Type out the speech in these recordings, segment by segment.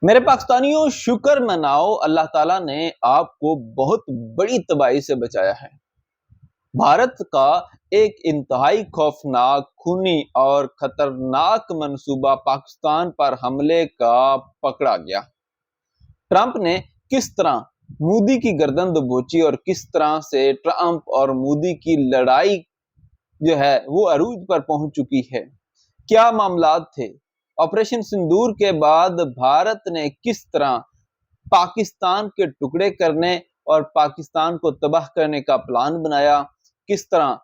میرے پاکستانیوں شکر مناؤ، اللہ تعالیٰ نے آپ کو بہت بڑی تباہی سے بچایا ہے۔ بھارت کا ایک انتہائی خوفناک، خونی اور خطرناک منصوبہ پاکستان پر حملے کا پکڑا گیا۔ ٹرمپ نے کس طرح مودی کی گردن دبوچی اور کس طرح سے ٹرمپ اور مودی کی لڑائی جو ہے وہ عروج پر پہنچ چکی ہے۔ کیا معاملات تھے؟ آپریشن سندور کے بعد بھارت نے کس طرح پاکستان کے ٹکڑے کرنے اور پاکستان کو تباہ کرنے کا پلان بنایا؟ کس طرح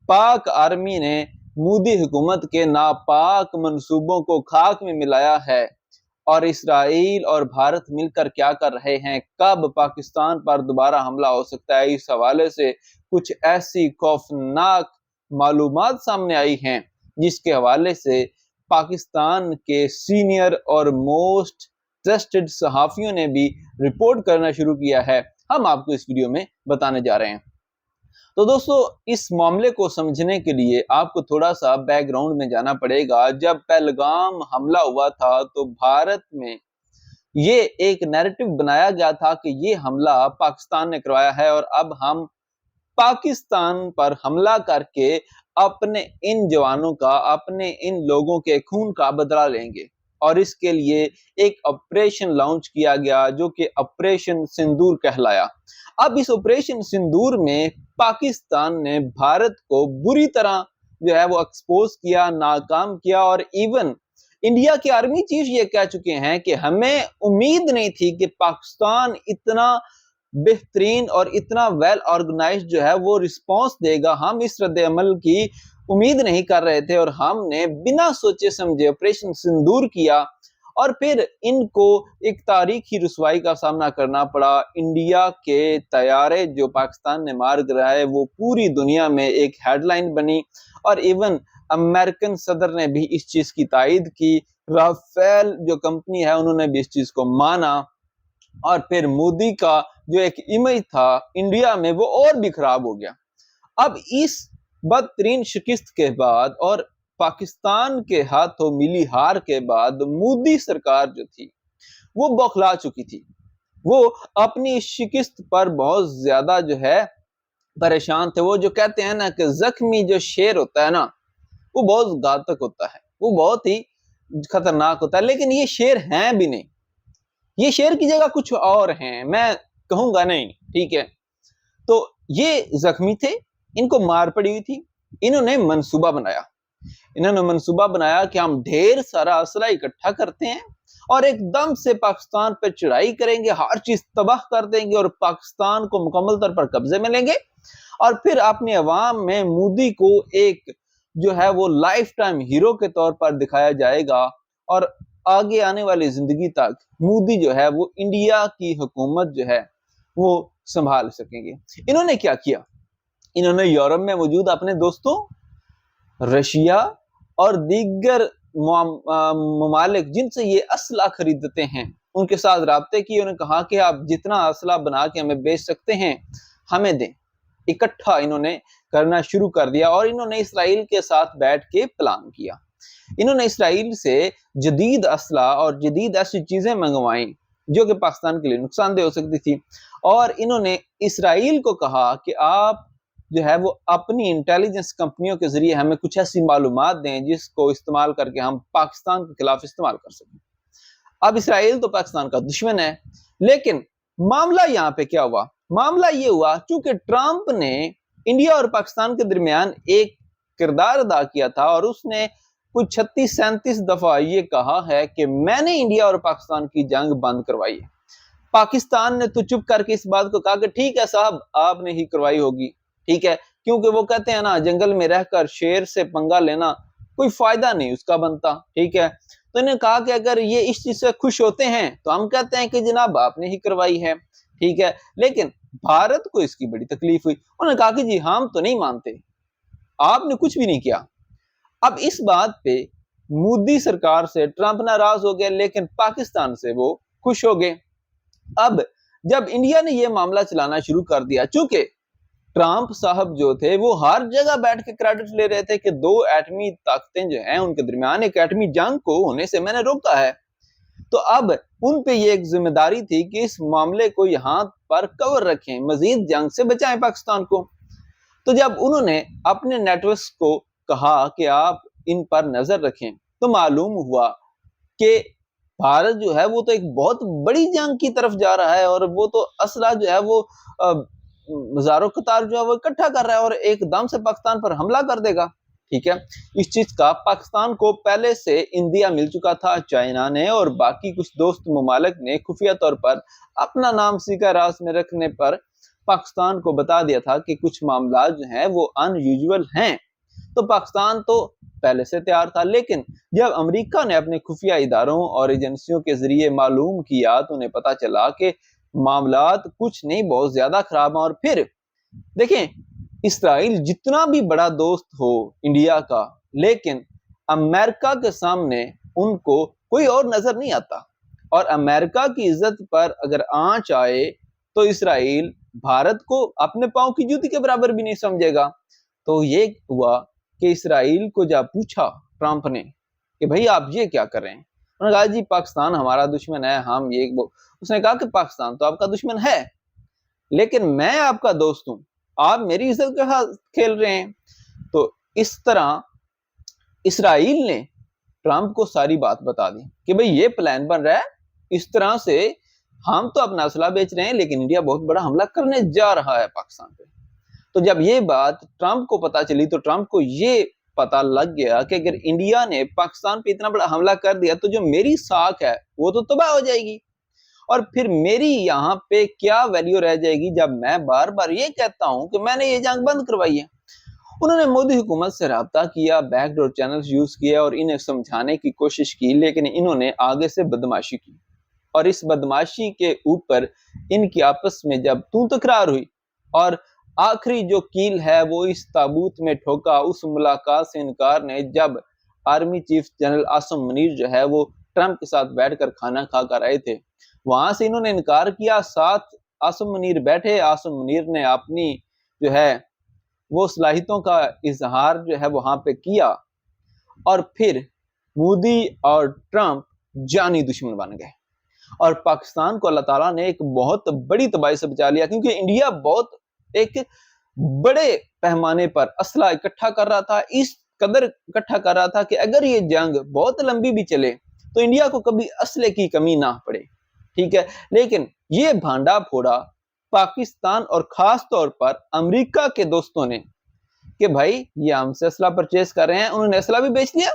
پاک آرمی نے مودی حکومت کے ناپاک منصوبوں کو خاک میں ملایا ہے؟ اور اسرائیل اور بھارت مل کر کیا کر رہے ہیں؟ کب پاکستان پر دوبارہ حملہ ہو سکتا ہے؟ اس حوالے سے کچھ ایسی خوفناک معلومات سامنے آئی ہیں جس کے حوالے سے پاکستان کے سینئر اور موسٹ ٹرسٹڈ صحافیوں نے بھی رپورٹ کرنا شروع کیا ہے۔ ہم آپ کو اس ویڈیو میں بتانے جا رہے ہیں۔ تو دوستو، اس معاملے کو سمجھنے کے لیے آپ کو تھوڑا سا بیک گراؤنڈ میں جانا پڑے گا۔ جب پہلگام حملہ ہوا تھا تو بھارت میں یہ ایک نیریٹو بنایا گیا تھا کہ یہ حملہ پاکستان نے کروایا ہے اور اب ہم پاکستان پر حملہ کر کے اپنے ان جوانوں کا، اپنے ان لوگوں کے خون کا بدلہ لیں گے۔ اور اس کے لیے ایک آپریشن لانچ کیا گیا جو کہ آپریشن سندور کہلایا۔ اب اس آپریشن سندور میں پاکستان نے بھارت کو بری طرح جو ہے وہ ایکسپوز کیا، ناکام کیا، اور ایون انڈیا کے آرمی چیف یہ کہہ چکے ہیں کہ ہمیں امید نہیں تھی کہ پاکستان اتنا بہترین اور اتنا ویل آرگنائزڈ جو ہے وہ رسپانس دے گا۔ ہم اس رد عمل کی امید نہیں کر رہے تھے اور ہم نے بنا سوچے سمجھے آپریشن سندور کیا اور پھر ان کو ایک تاریخی رسوائی کا سامنا کرنا پڑا۔ انڈیا کے طیارے جو پاکستان نے مار گرائے وہ پوری دنیا میں ایک ہیڈ لائن بنی اور ایون امریکن صدر نے بھی اس چیز کی تائید کی۔ رافیل جو کمپنی ہے انہوں نے بھی اس چیز کو مانا اور پھر مودی کا جو ایک امیج تھا انڈیا میں وہ اور بھی خراب ہو گیا۔ اب اس بدترین شکست کے بعد اور پاکستان کے ہاتھوں ملی ہار کے بعد مودی سرکار جو تھی وہ بوکھلا چکی تھی۔ وہ اپنی شکست پر بہت زیادہ جو ہے پریشان تھے۔ وہ جو کہتے ہیں نا کہ زخمی جو شیر ہوتا ہے نا وہ بہت گھاتک ہوتا ہے، وہ بہت ہی خطرناک ہوتا ہے، لیکن یہ شیر ہیں بھی نہیں، یہ شیر کی جگہ کچھ اور ہیں، میں کہوں گا نہیں، ٹھیک ہے۔ تو یہ زخمی تھے، ان کو مار پڑی ہوئی تھی، انہوں نے منصوبہ بنایا کہ ہم ڈھیر سارا اسلحہ اکٹھا کرتے ہیں اور ایک دم سے پاکستان پہ چڑھائی کریں گے، ہر چیز تباہ کر دیں گے اور پاکستان کو مکمل طور پر قبضے میں لیں گے اور پھر اپنی عوام میں مودی کو ایک جو ہے وہ لائف ٹائم ہیرو کے طور پر دکھایا جائے گا اور آگے آنے والی زندگی تک مودی جو ہے وہ انڈیا کی حکومت جو ہے وہ سنبھال سکیں گے۔ انہوں نے کیا کیا؟ انہوں نے یورپ میں موجود اپنے دوستوں رشیا اور دیگر ممالک جن سے یہ اسلحہ خریدتے ہیں ان کے ساتھ رابطے کیے۔ انہوں نے کہا کہ آپ جتنا اسلحہ بنا کے ہمیں بیچ سکتے ہیں ہمیں دیں۔ اکٹھا انہوں نے کرنا شروع کر دیا اور انہوں نے اسرائیل کے ساتھ بیٹھ کے پلان کیا۔ انہوں نے اسرائیل سے جدید اسلحہ اور جدید ایسی چیزیں منگوائیں جو کہ پاکستان کے لیے نقصان دہ ہو سکتی تھی، اور انہوں نے اسرائیل کو کہا کہ آپ جو ہے وہ اپنی انٹیلیجنس کمپنیوں کے ذریعے ہمیں کچھ ایسی معلومات دیں جس کو استعمال کر کے ہم پاکستان کے خلاف استعمال کر سکیں۔ اب اسرائیل تو پاکستان کا دشمن ہے، لیکن معاملہ یہاں پہ کیا ہوا؟ معاملہ یہ ہوا چونکہ ٹرمپ نے انڈیا اور پاکستان کے درمیان ایک کردار ادا کیا تھا اور اس نے کچھ 36-37 دفعہ یہ کہا ہے کہ میں نے انڈیا اور پاکستان کی جنگ بند کروائی ہے۔ پاکستان نے تو چپ کر کے اس بات کو کہا کہ ٹھیک ہے صاحب آپ نے ہی کروائی ہوگی، ٹھیک ہے، کیونکہ وہ کہتے ہیں نا جنگل میں رہ کر شیر سے پنگا لینا کوئی فائدہ نہیں اس کا بنتا، ٹھیک ہے۔ تو انہوں نے کہا کہ اگر یہ اس چیز سے خوش ہوتے ہیں تو ہم کہتے ہیں کہ جناب آپ نے ہی کروائی ہے، ٹھیک ہے۔ لیکن بھارت کو اس کی بڑی تکلیف ہوئی، انہوں نے کہا کہ جی ہم تو نہیں مانتے، آپ نے کچھ بھی نہیں کیا۔ اب اس بات پہ مودی سرکار سے ٹرمپ ناراض ہو گئے لیکن پاکستان سے وہ خوش ہو گئے۔ اب جب انڈیا نے یہ معاملہ چلانا شروع کر دیا، چونکہ ٹرمپ صاحب جو تھے وہ ہر جگہ بیٹھ کے کریڈٹ لے رہے تھے کہ دو ایٹمی طاقتیں جو ہیں ان کے درمیان ایک ایٹمی جنگ کو ہونے سے میں نے روکا ہے، تو اب ان پہ یہ ایک ذمہ داری تھی کہ اس معاملے کو یہاں پر کور رکھیں، مزید جنگ سے بچائیں پاکستان کو۔ تو جب انہوں نے اپنے نیٹ ورکس کو کہا کہ آپ ان پر نظر رکھیں تو معلوم ہوا کہ بھارت جو ہے وہ تو ایک بہت بڑی جنگ کی طرف جا رہا ہے، اور وہ تو اسلحہ جو ہے وہ ہزاروں قطار جو ہے وہ اکٹھا کر رہا ہے اور ایک دم سے پاکستان پر حملہ کر دے گا۔ ٹھیک ہے، اس چیز کا پاکستان کو پہلے سے اندیا مل چکا تھا۔ چائنا نے اور باقی کچھ دوست ممالک نے خفیہ طور پر اپنا نام سیکھا راز میں رکھنے پر پاکستان کو بتا دیا تھا کہ کچھ معاملات جو ہیں وہ ان یوزول ہیں۔ تو پاکستان تو پہلے سے تیار تھا، لیکن جب امریکہ نے اپنے خفیہ اداروں اور ایجنسیوں کے ذریعے معلوم کیا تو انہیں پتا چلا کہ معاملات کچھ نہیں بہت زیادہ خراب ہیں۔ اور پھر دیکھیں، اسرائیل جتنا بھی بڑا دوست ہو انڈیا کا، لیکن امریکہ کے سامنے ان کو کوئی اور نظر نہیں آتا، اور امریکہ کی عزت پر اگر آنچ آئے تو اسرائیل بھارت کو اپنے پاؤں کی جوتی کے برابر بھی نہیں سمجھے گا۔ تو یہ ہوا کہ اسرائیل کو جب پوچھا ٹرمپ نے کہ بھائی آپ یہ کیا کر رہے ہیں، انہوں نے کہا جی پاکستان ہمارا دشمن ہے، ہم یہ اس نے کہا کہ پاکستان تو آپ کا دشمن ہے، لیکن میں آپ کا دوست ہوں، آپ میری عزت کے ساتھ کھیل رہے ہیں۔ تو اس طرح اسرائیل نے ٹرمپ کو ساری بات بتا دی کہ بھئی یہ پلان بن رہا ہے، اس طرح سے ہم تو اپنا اسلحہ بیچ رہے ہیں لیکن انڈیا بہت بڑا حملہ کرنے جا رہا ہے پاکستان پہ۔ تو جب یہ بات ٹرمپ کو پتا چلی تو ٹرمپ کو یہ پتا لگ گیا کہ اگر انڈیا نے پاکستان پہ اتنا بڑا حملہ کر دیا تو جو میری ساکھ ہے وہ تو تباہ ہو جائے گی، اور پھر میری یہاں پہ کیا ویلیو رہ جائے گی جب میں بار بار یہ کہتا ہوں کہ میں نے یہ جنگ بند کروائی ہے۔ انہوں نے مودی حکومت سے رابطہ کیا، بیک ڈور چینلز یوز کیا اور انہیں سمجھانے کی کوشش کی، لیکن انہوں نے آگے سے بدماشی کی، اور اس بدماشی کے اوپر ان کی آپس میں جب تکرار ہوئی اور آخری جو کیل ہے وہ اس تابوت میں ٹھوکا اس ملاقات سے انکار نے، جب army chief general Asim Munir جو ہے وہ ٹرمپ کے ساتھ بیٹھ کر کھانا کھا کر آئے تھے، وہاں سے انہوں نے انکار کیا، ساتھ عاصم منیر بیٹھے، عاصم منیر نے اپنی جو ہے وہ صلاحیتوں کا اظہار جو ہے وہاں پہ کیا، اور پھر مودی اور ٹرمپ جانی دشمن بن گئے، اور پاکستان کو اللہ تعالیٰ نے ایک بہت بڑی تباہی سے بچا لیا، کیونکہ انڈیا بہت ایک بڑے پیمانے پر اسلحہ اکٹھا کر رہا تھا، اس قدر اکٹھا کر رہا تھا کہ اگر یہ جنگ بہت لمبی بھی چلے تو انڈیا کو کبھی اسلحے کی کمی نہ پڑے۔ ٹھیک ہے، لیکن یہ بھانڈا پھوڑا پاکستان اور خاص طور پر امریکہ کے دوستوں نے کہ بھائی یہ ہم سے اسلحہ پرچیز کر رہے ہیں، انہوں نے اسلحہ بھی بیچ لیا،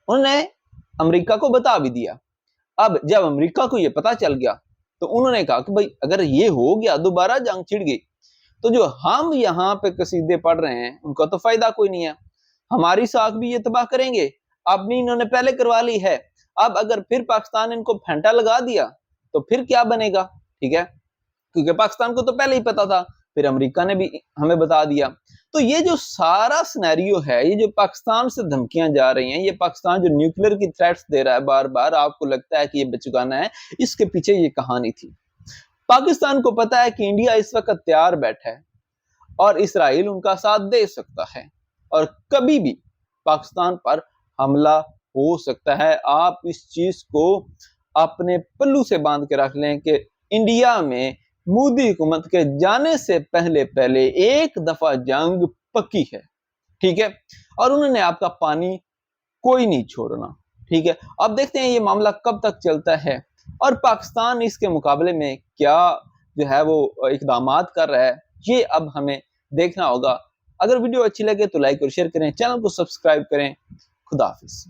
انہوں نے امریکہ کو بتا بھی دیا۔ اب جب امریکہ کو یہ پتا چل گیا تو انہوں نے کہا کہ بھائی اگر یہ ہو گیا، دوبارہ جنگ چھڑ گئی، تو جو ہم یہاں پہ قصیدے پڑھ رہے ہیں ان کا تو فائدہ کوئی نہیں ہے، ہماری ساکھ بھی یہ تباہ کریں گے، اپنی انہوں نے پہلے کروا لی ہے، اب اگر پھر پاکستان نے ان کو پھینٹا لگا دیا تو پھر کیا بنے گا؟ ٹھیک ہے، کیونکہ پاکستان کو تو پہلے ہی پتا تھا، پھر امریکہ نے بھی ہمیں بتا دیا۔ تو یہ جو سارا سینیریو ہے، یہ جو پاکستان سے دھمکیاں جا رہی ہیں، یہ پاکستان جو نیوکلیر کی تھریٹس دے رہا ہے بار بار، آپ کو لگتا ہے کہ یہ بچگانا ہے، اس کے پیچھے یہ کہانی تھی۔ پاکستان کو پتا ہے کہ انڈیا اس وقت تیار بیٹھا ہے اور اسرائیل ان کا ساتھ دے سکتا ہے، اور کبھی بھی پاکستان پر حملہ ہو سکتا ہے۔ آپ اس چیز کو اپنے پلو سے باندھ کے رکھ لیں کہ انڈیا میں مودی حکومت کے جانے سے پہلے ایک دفعہ جنگ پکی ہے، ٹھیک ہے، اور انہوں نے آپ کا پانی کوئی نہیں چھوڑنا، ٹھیک ہے۔ اب دیکھتے ہیں یہ معاملہ کب تک چلتا ہے اور پاکستان اس کے مقابلے میں کیا جو ہے وہ اقدامات کر رہا ہے، یہ اب ہمیں دیکھنا ہوگا۔ اگر ویڈیو اچھی لگے تو لائک اور شیئر کریں، چینل کو سبسکرائب کریں۔ خدا حافظ۔